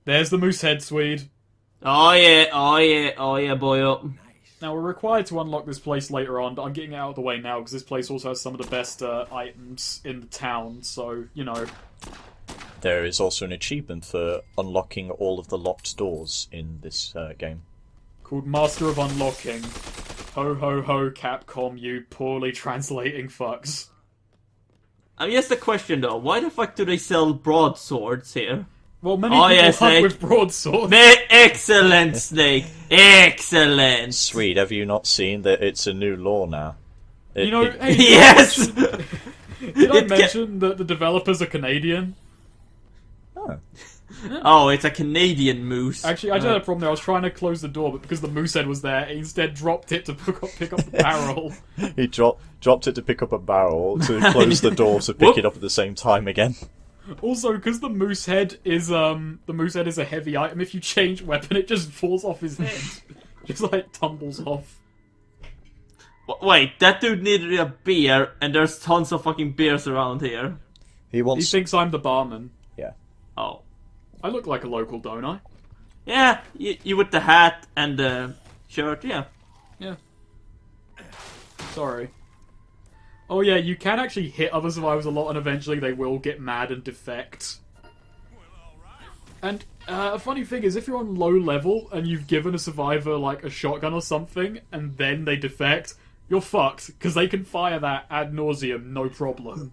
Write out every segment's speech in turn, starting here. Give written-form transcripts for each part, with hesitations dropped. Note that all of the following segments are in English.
There's the moose head, Swede. Oh yeah, oh yeah, oh yeah, boy up. Now, we're required to unlock this place later on, but I'm getting it out of the way now because this place also has some of the best items in the town, so, you know. There is also an achievement for unlocking all of the locked doors in this game. Called Master of Unlocking. Ho ho ho, Capcom, you poorly translating fucks. I mean, here's the question though, why the fuck do they sell broadswords here? Well, many people hunt with broadswords. Excellent, Snake! Excellent! Sweet, have you not seen that it's a new law now? Hey, yes! Did I mention that the developers are Canadian? Oh. Oh, it's a Canadian moose. Actually, I did have a problem there. I was trying to close the door, but because the moose head was there, he instead dropped it to pick up the barrel. He dropped it to pick up a barrel, to close the door to pick it up at the same time again. Also, because the moose head is a heavy item, if you change weapon, it just falls off his head. Just like tumbles off. Wait, that dude needed a beer, and there's tons of fucking beers around here. He thinks I'm the barman. Yeah. Oh. I look like a local, don't I? Yeah, you with the hat and the shirt, yeah. Yeah. Sorry. Oh yeah, you can actually hit other survivors a lot, and eventually they will get mad and defect. And a funny thing is, if you're on low level and you've given a survivor like a shotgun or something, and then they defect, you're fucked, because they can fire that ad nauseum, no problem.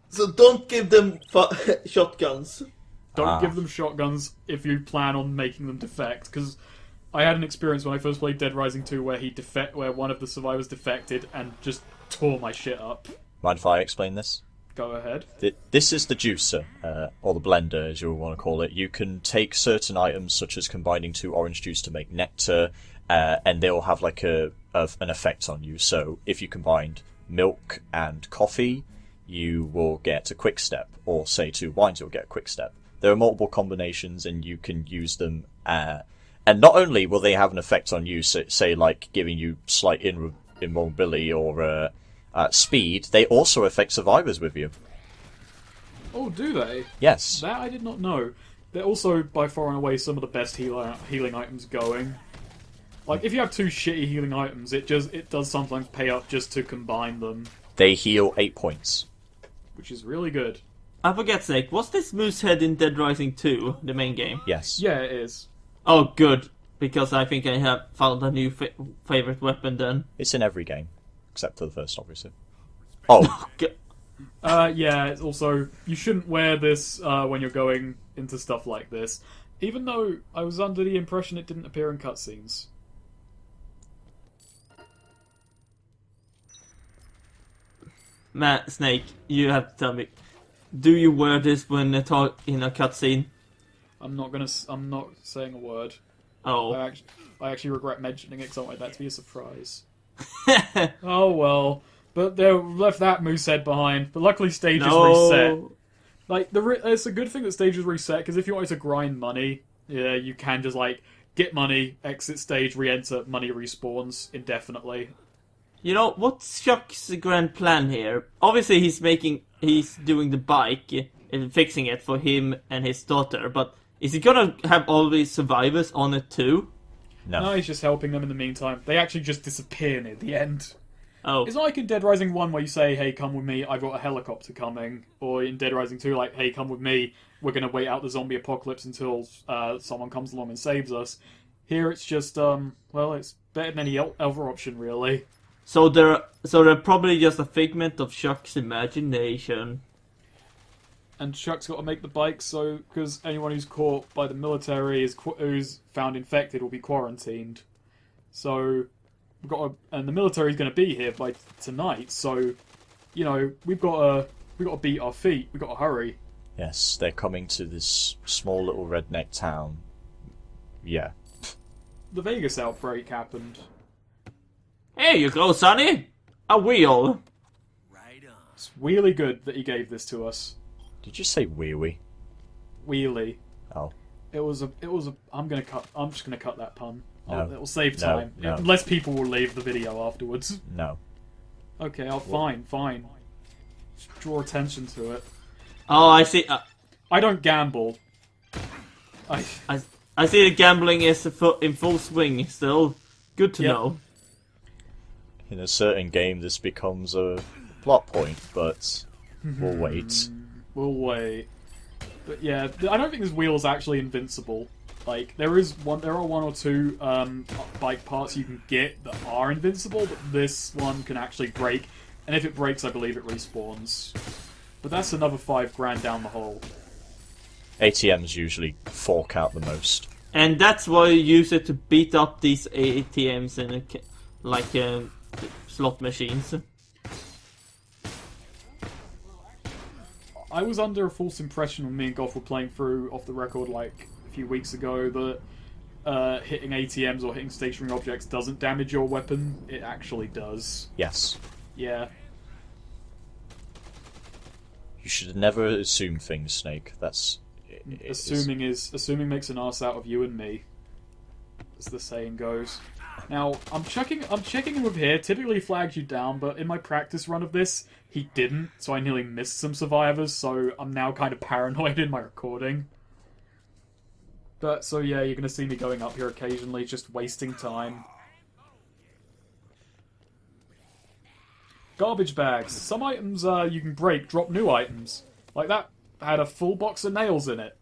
So don't give them shotguns. Don't give them shotguns if you plan on making them defect, because I had an experience when I first played Dead Rising 2 where one of the survivors defected and just tore my shit up. Mind if I explain this? Go ahead. This is the juicer, or the blender as you want to call it. You can take certain items such as combining 2 orange juice to make nectar, and they'll have like an effect on you. So if you combined milk and coffee, you will get a quick step, or say 2 wines, you'll get a quick step. There are multiple combinations, and you can use them. And not only will they have an effect on you, say like giving you slight immobility or speed, they also affect survivors with you. Oh, do they? Yes. That I did not know. They're also by far and away some of the best healing items going. Like, if you have 2 shitty healing items, it does sometimes pay up just to combine them. They heal 8 points. Which is really good. I forget, Snake, was this moose head in Dead Rising 2, the main game? Yes. Yeah, it is. Oh, good. Because I think I have found a new favorite weapon then. It's in every game. Except for the first, obviously. Oh. Yeah, it's also, you shouldn't wear this when you're going into stuff like this. Even though I was under the impression it didn't appear in cutscenes. Matt, Snake, you have to tell me. Do you wear this when you talk in a cutscene? I'm not saying a word. Oh. I actually regret mentioning it because I wanted that to be a surprise. Oh well. But they left that moose head behind. But luckily stages reset. Like, it's a good thing that stages reset, because if you wanted to grind money, yeah, you can just, like, get money, exit stage, re-enter, money respawns indefinitely. You know, what's Chuck's grand plan here? Obviously he's doing the bike and fixing it for him and his daughter, but is he gonna have all these survivors on it too? No, he's just helping them in the meantime. They actually just disappear near the end. Oh. It's not like in Dead Rising 1 where you say, hey, come with me, I've got a helicopter coming. Or in Dead Rising 2, like, hey, come with me, we're gonna wait out the zombie apocalypse until someone comes along and saves us. Here it's just, well, it's better than any other option, really. So they're probably just a figment of Chuck's imagination. And Chuck's got to make the bike so, because anyone who's caught by the military who's found infected will be quarantined. So, and the military's going to be here by tonight. So, you know, we've got to beat our feet. We've got to hurry. Yes, they're coming to this small little redneck town. Yeah. The Vegas outbreak happened. Here you go, Sonny! A wheel! Right on. It's really good that he gave this to us. Did you say wee-wee? Wheelie. Oh. It was a, I'm just gonna cut that pun. No. It'll save time. No. Unless people will leave the video afterwards. No. Okay, fine. Just draw attention to it. Oh, I see. I don't gamble. I see the gambling is in full swing still. Good to know. In a certain game, this becomes a plot point, but we'll wait. We'll wait. But yeah, I don't think this wheel's actually invincible. Like, there are one or two bike parts you can get that are invincible, but this one can actually break, and if it breaks, I believe it respawns. But that's another $5,000 down the hole. ATMs usually fork out the most. And that's why you use it to beat up these ATMs in slot machines. I was under a false impression when me and Goff were playing through off the record like a few weeks ago that hitting ATMs or hitting stationary objects doesn't damage your weapon. It actually does. Yes. Yeah. You should never assume things, Snake. That's... Assuming makes an arse out of you and me, as the saying goes. Now, I'm checking him with here. Typically he flags you down, but in my practice run of this, he didn't, so I nearly missed some survivors, so I'm now kind of paranoid in my recording. But, so yeah, you're gonna see me going up here occasionally, just wasting time. Garbage bags. Some items you can break, drop new items. Like that had a full box of nails in it.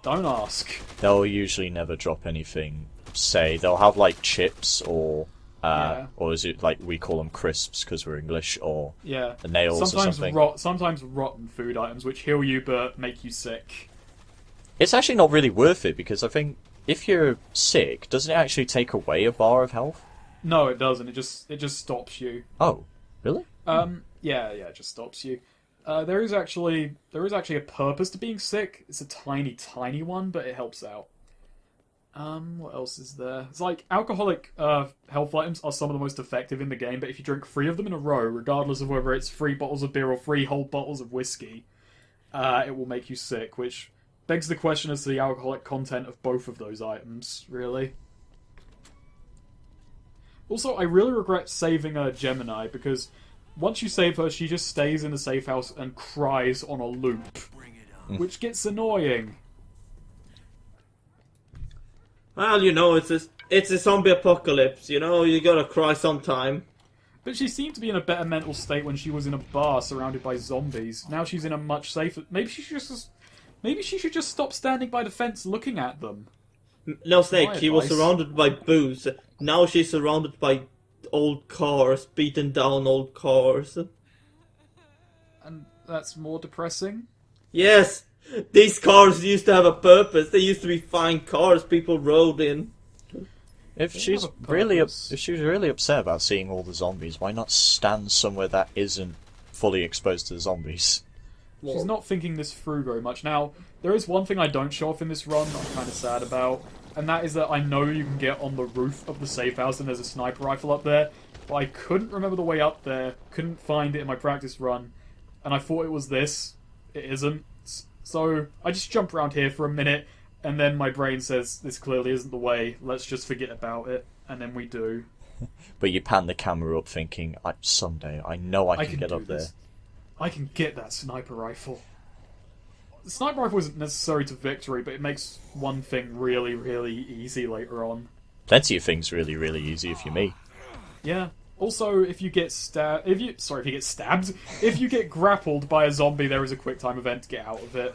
Don't ask. They'll usually never drop anything. Say, they'll have like chips or is it like we call them crisps because we're English, or the nails or something. Sometimes rotten food items which heal you but make you sick. It's actually not really worth it because I think if you're sick, doesn't it actually take away a bar of health? No, it doesn't. It just stops you. Oh, really? Yeah, it just stops you. There is actually a purpose to being sick. It's a tiny one, but it helps out. What else is there? It's like alcoholic health items are some of the most effective in the game, but if you drink 3 of them in a row, regardless of whether it's 3 bottles of beer or 3 whole bottles of whiskey, it will make you sick, which begs the question as to the alcoholic content of both of those items, really. Also, I really regret saving Gemini, because once you save her, she just stays in the safe house and cries on a loop, which gets annoying. Well, it's a zombie apocalypse, you gotta cry sometime. But she seemed to be in a better mental state when she was in a bar surrounded by zombies. Now she's in a much safer... Maybe she should just stop standing by the fence looking at them. No, Snake, she was surrounded by booze. Now she's surrounded by old cars, beaten down old cars. And that's more depressing? Yes! These cars used to have a purpose. They used to be fine cars people rode in. If she's really upset about seeing all the zombies, why not stand somewhere that isn't fully exposed to the zombies? She's not thinking this through very much. Now, there is one thing I don't show off in this run that I'm kind of sad about, and that is that I know you can get on the roof of the safe house and there's a sniper rifle up there, but I couldn't remember the way up there, couldn't find it in my practice run, and I thought it was this. It isn't. So I just jump around here for a minute, and then my brain says, this clearly isn't the way, let's just forget about it, and then we do. But you pan the camera up thinking, someday, I know I can get up there. I can get that sniper rifle. The sniper rifle isn't necessary to victory, but it makes one thing really, really easy later on. Plenty of things really, really easy if you're me. Yeah. Also, if you get if you get grappled by a zombie, there is a quick time event to get out of it.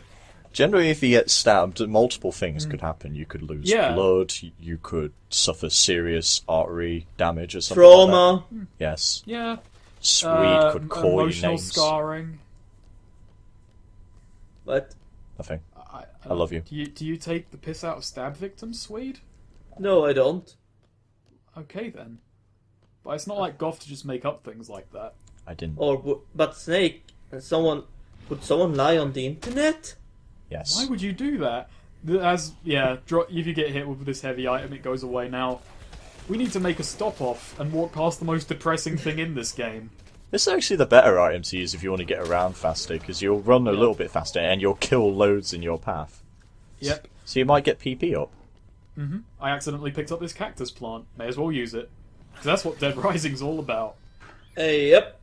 Generally, if you get stabbed, multiple things could happen. You could lose blood, you could suffer serious artery damage or something Trauma. like that. Yes. Yeah. Swede could call you emotional names. scarring. What? Nothing. I love you. Do you take the piss out of stab victims, Swede? No, I don't. Okay, then. But it's not like Goth to just make up things like that. I didn't. But Snake, would someone lie on the internet? Yes. Why would you do that? If you get hit with this heavy item, it goes away. Now, we need to make a stop-off and walk past the most depressing thing in this game. This is actually the better item to use if you want to get around faster, because you'll run a little bit faster and you'll kill loads in your path. Yep. So you might get PP up. Mm-hmm. I accidentally picked up this cactus plant. May as well use it. Because that's what Dead Rising's all about. Yep.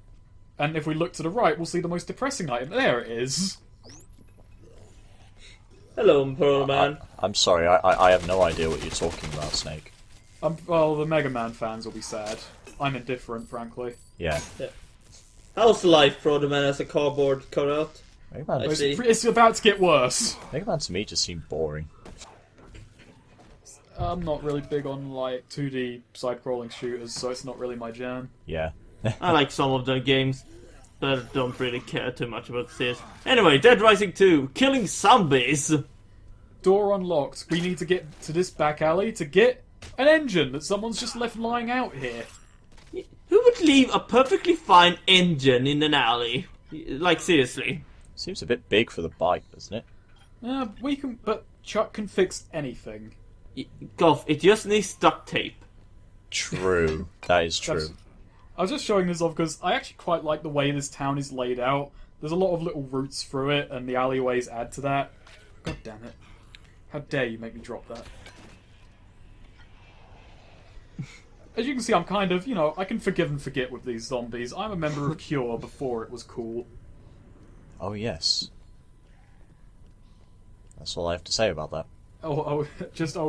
And if we look to the right, we'll see the most depressing item. There it is. Hello, Pearl Man. I'm sorry, I have no idea what you're talking about, Snake. Well, the Mega Man fans will be sad. I'm indifferent, frankly. Yeah. How's life, Proto Man, as a cardboard cutout? Mega Man, I see. It's about to get worse. Mega Man to me just seemed boring. I'm not really big on, like, 2D side-scrolling shooters, so it's not really my jam. Yeah. I like some of the games, but don't really care too much about this. Anyway, Dead Rising 2, killing zombies! Door unlocked. We need to get to this back alley to get an engine that someone's just left lying out here. Who would leave a perfectly fine engine in an alley? Like, seriously. Seems a bit big for the bike, doesn't it? But Chuck can fix anything. Golf, it just needs duct tape. True. That is true. I was just showing this off because I actually quite like the way this town is laid out. There's a lot of little routes through it, and the alleyways add to that. God damn it. How dare you make me drop that. As you can see, I'm kind of, I can forgive and forget with these zombies. I'm a member of Cure before it was cool. Oh, yes. That's all I have to say about that. Oh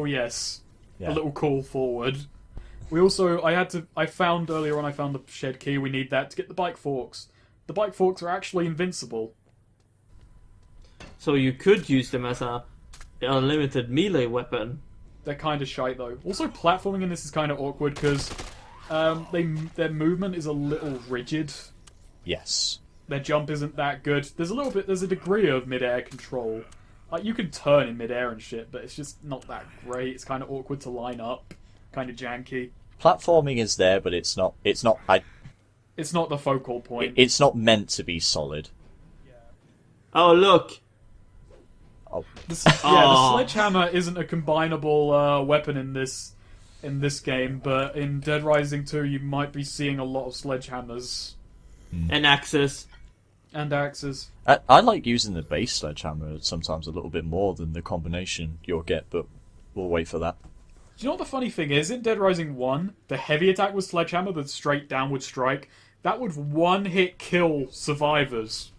yes. Yeah. A little call forward. We also, I found earlier on, I found the shed key. We need that to get the bike forks. The bike forks are actually invincible. So you could use them as a unlimited melee weapon. They're kind of shite though. Also, platforming in this is kind of awkward because their movement is a little rigid. Yes. Their jump isn't that good. There's a degree of mid-air control. Like, you can turn in mid-air and shit, but it's just not that great. It's kind of awkward to line up. Kind of janky. Platforming is there, but it's not It's not the focal point. it's not meant to be solid. Oh, look! The sledgehammer isn't a combinable weapon in this game, but in Dead Rising 2 you might be seeing a lot of sledgehammers. And axes. And axes. I like using the base sledgehammer sometimes a little bit more than the combination you'll get, but we'll wait for that. Do you know what the funny thing is? In Dead Rising 1, the heavy attack with sledgehammer, the straight downward strike, that would one-hit kill survivors.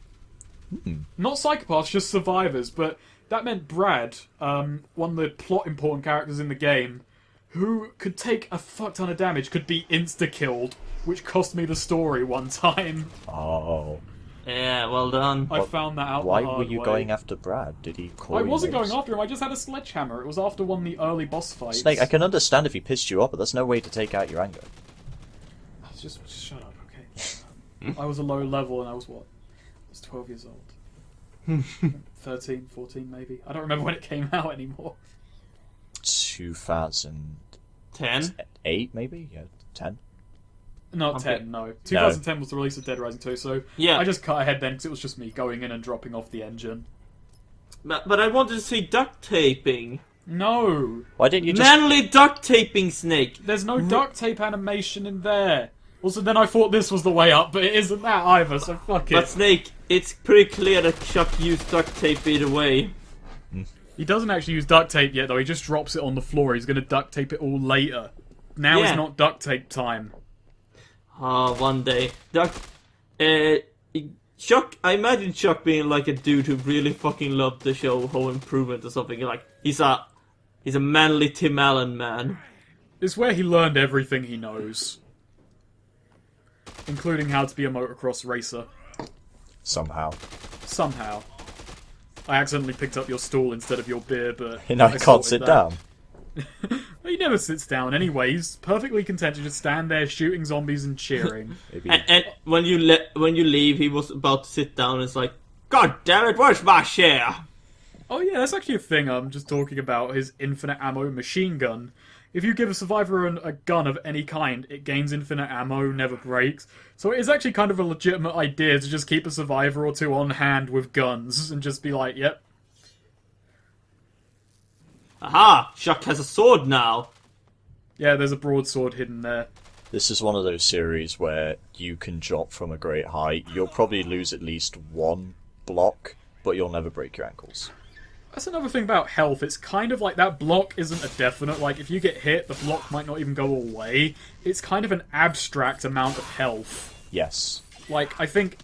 Not psychopaths, just survivors, but that meant Brad, one of the plot important characters in the game, who could take a fuck ton of damage, could be insta-killed, which cost me the story one time. Oh. Yeah, well done. I found that out Why the hard were you way. going after Brad? Did he call I you wasn't names? going after him, I just had a sledgehammer. It was after one of the early boss fights. Snake, I can understand if he pissed you off, but that's no way to take out your anger. Just shut up, okay? I was a low level and I was what? I was 12 years old. 13, 14 maybe. I don't remember when it came out anymore. 2008 10? maybe? Yeah, 10. Not Okay. 10, no. 2010 was the release of Dead Rising 2, so Yeah. I just cut ahead then because it was just me going in and dropping off the engine. But I wanted to see duct taping. No! Why didn't you just... Manly duct taping, Snake! There's no duct tape animation in there! Also, then I thought this was the way up, but it isn't that either, so fuck it. But Snake, it's pretty clear that Chuck used duct tape either way. He doesn't actually use duct tape yet, though. He just drops it on the floor. He's going to duct tape it all later. Now Yeah. is not duct tape time. One day. Chuck, I imagine Chuck being like a dude who really fucking loved the show Home Improvement or something. Like, he's a manly Tim Allen man. It's where he learned everything he knows. Including how to be a motocross racer. Somehow. Somehow. I accidentally picked up your stool instead of your beer, but... You know, I I can't sorted sit that. down. Well, he never sits down anyway. He's perfectly content to just stand there shooting zombies and cheering. Maybe. And when you leave, he was about to sit down and it's like, God damn it, where's my share? Oh yeah, that's actually a thing. I'm just talking about his infinite ammo machine gun. If you give a survivor a gun of any kind, it gains infinite ammo, never breaks. So it is actually kind of a legitimate idea to just keep a survivor or two on hand with guns and just be like, yep. Aha! Chuck has a sword now. Yeah, there's a broadsword hidden there. This is one of those series where you can drop from a great height. You'll probably lose at least one block, but you'll never break your ankles. That's another thing about health. It's kind of like that block isn't a definite. Like, if you get hit, the block might not even go away. It's kind of an abstract amount of health. Yes. Like, I think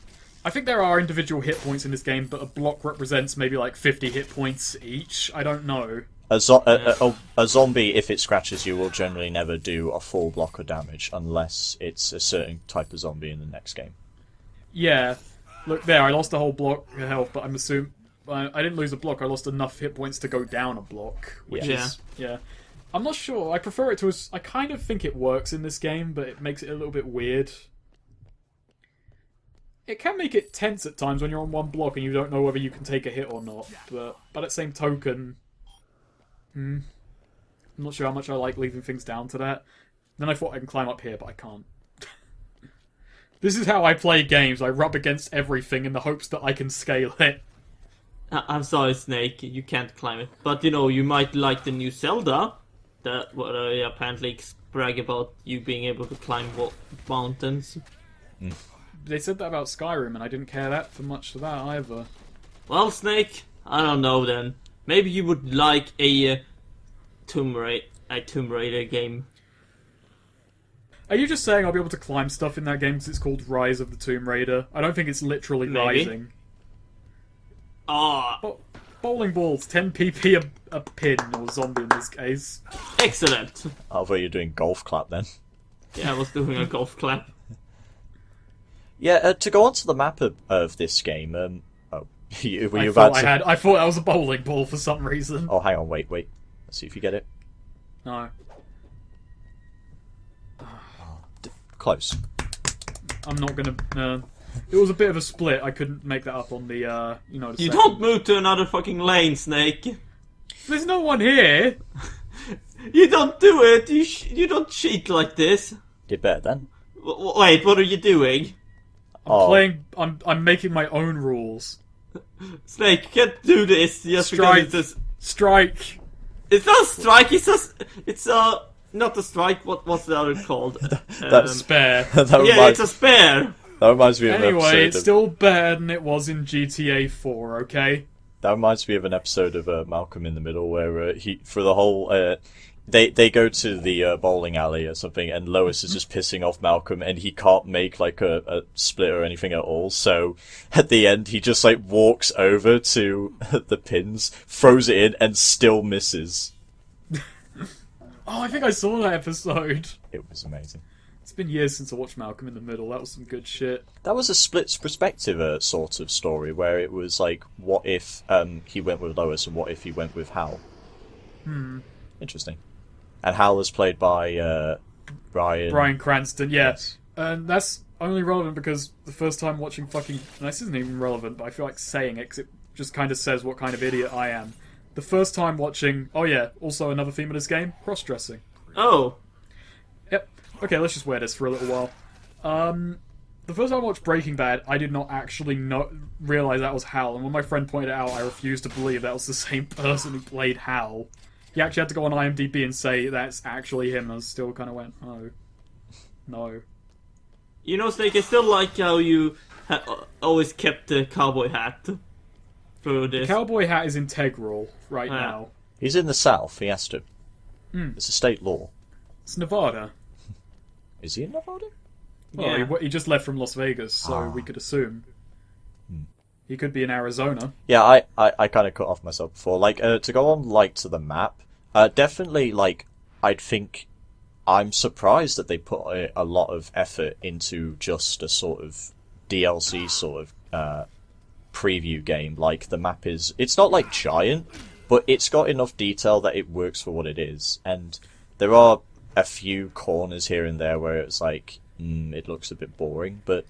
I think there are individual hit points in this game, but a block represents maybe like 50 hit points each. I don't know. A zombie, if it scratches you, will generally never do a full block of damage unless it's a certain type of zombie in the next game. Yeah. Look there, I lost a whole block of health, but I'm assuming... I didn't lose a block, I lost enough hit points to go down a block. Which is... Yeah. I'm not sure. I prefer it to... I kind of think it works in this game, but it makes it a little bit weird. It can make it tense at times when you're on one block and you don't know whether you can take a hit or not. But by that same token... I'm not sure how much I like leaving things down to that. Then I thought I can climb up here, but I can't. This is how I play games. I rub against everything in the hopes that I can scale it. I'm sorry, Snake, you can't climb it. But, you know, you might like the new Zelda. That what I apparently brag about you being able to climb mountains. They said that about Skyrim, and I didn't care that for much of that either. Well, Snake, I don't know then. Maybe you would like a Tomb Raider game. Are you just saying I'll be able to climb stuff in that game because it's called Rise of the Tomb Raider? I don't think it's literally Maybe. rising. Ah, Bowling balls, 10 pp a pin, or zombie in this case. excellent. I thought you were doing golf clap then. Yeah, I was doing a golf clap. Yeah, to go on to the map of this game, were you I about thought to... I thought that was a bowling ball for some reason. Oh, hang on, wait. Let's see if you get it. No. Close. I'm not gonna... it was a bit of a split. I couldn't make that up on the, the You second. don't move to another fucking lane, Snake. There's no one here! You don't do it. You don't cheat like this. Did better then. Wait, what are you doing? I'm making my own rules. Snake, you can't do this just Strike. because Strike! it's not a strike. It's not a strike. What's the other called? Spare. Yeah, it's a spare. That reminds me of an Anyway, episode it's of... still better than it was in GTA 4, okay? That reminds me of an episode of Malcolm in the Middle where he, for the whole... They go to the bowling alley or something, and Lois is just pissing off Malcolm, and he can't make like a split or anything at all. So at the end, he just like walks over to the pins, throws it in, and still misses. Oh, I think I saw that episode. It was amazing. It's been years since I watched Malcolm in the Middle. That was some good shit. That was a split perspective sort of story where it was like, what if he went with Lois and what if he went with Hal? Interesting. And Hal was played by Bryan Cranston, yeah. Yes. And that's only relevant because the first time watching fucking... This isn't even relevant, but I feel like saying it because it just kind of says what kind of idiot I am. The first time watching... Oh yeah, also another theme of this game, cross-dressing. Oh. Yep. Okay, let's just wear this for a little while. The first time I watched Breaking Bad, I did not actually realize that was Hal, and when my friend pointed it out, I refused to believe that was the same person who played Hal. He actually had to go on IMDb and say that's actually him, and I still kind of went, oh, no. You know, Snake, I still like how you always kept the cowboy hat through this. The cowboy hat is integral right now. He's in the South, he has to. It's a state law. It's Nevada. Is he in Nevada? Yeah. Well, he just left from Las Vegas, so we could assume. He could be in Arizona. Yeah, I kind of cut off myself before. Like, to go on, like, to the map, definitely, like, I'd think... I'm surprised that they put a lot of effort into just a sort of DLC sort of preview game. Like, the map is... It's not, like, giant, but it's got enough detail that it works for what it is. And there are a few corners here and there where it's like, it looks a bit boring, but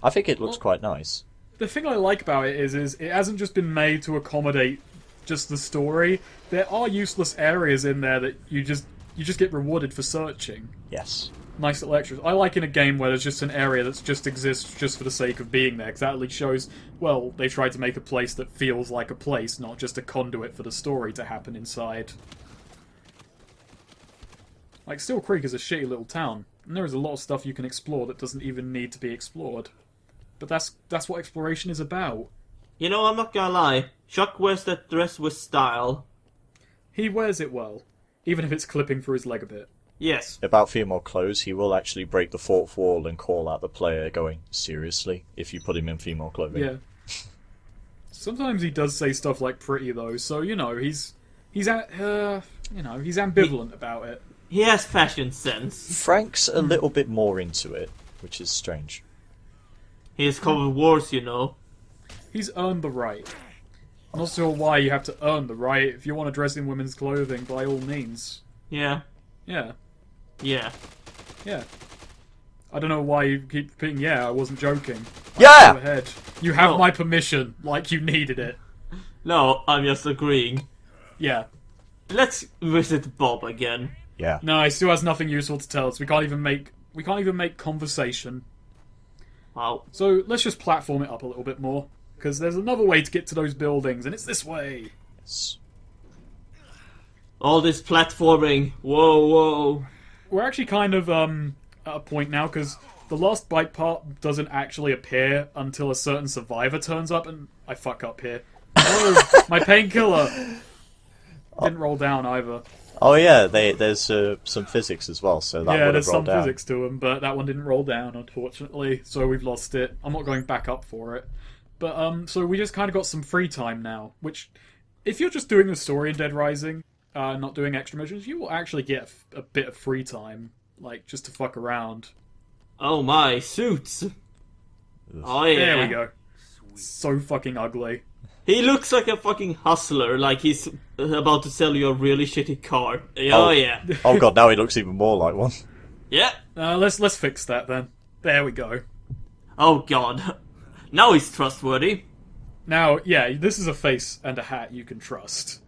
I think it looks quite nice. The thing I like about it is it hasn't just been made to accommodate just the story. There are useless areas in there that you just get rewarded for searching. Yes. Nice little extras. I like in a game where there's just an area that just exists just for the sake of being there, because that at least shows, well, they tried to make a place that feels like a place, not just a conduit for the story to happen inside. Like, Steel Creek is a shitty little town, and there is a lot of stuff you can explore that doesn't even need to be explored. But that's what exploration is about. You know, I'm not gonna lie. Chuck wears that dress with style. He wears it well, even if it's clipping through his leg a bit. Yes. about female clothes, he will actually break the fourth wall and call out the player going, seriously, if you put him in female clothing. Yeah. Sometimes he does say stuff like pretty though, so he's ambivalent about it. He has fashion sense. Frank's a little bit more into it, which is strange. He has covered wars, He's earned the right. I'm not sure why you have to earn the right. If you want to dress in women's clothing, by all means. Yeah. Yeah. Yeah. Yeah. I don't know why you keep repeating, yeah, I wasn't joking. Yeah! Go ahead. You have No. my permission, like you needed it. No, I'm just agreeing. Yeah. Let's visit Bob again. Yeah. No, he still has nothing useful to tell us. We can't even make conversation. Wow. So let's just platform it up a little bit more. Because there's another way to get to those buildings, and it's this way. Yes. All this platforming. Whoa. We're actually kind of at a point now, because the last bike part doesn't actually appear until a certain survivor turns up, and I fuck up here. Oh, my painkiller! Didn't roll down either. Oh yeah, there's some physics as well, so that would have there's rolled some down. physics to them, but that one didn't roll down, unfortunately, so we've lost it. I'm not going back up for it. But, so we just kind of got some free time now, which, if you're just doing the story in Dead Rising, not doing extra missions, you will actually get a bit of free time, like, just to fuck around. Oh my, suits. Oh yeah. There we go. So fucking ugly. He looks like a fucking hustler, like he's about to sell you a really shitty car. Oh yeah. Oh god, now he looks even more like one. Yeah. Let's fix that then. There we go. Oh god. Now he's trustworthy. Now, yeah, this is a face and a hat you can trust.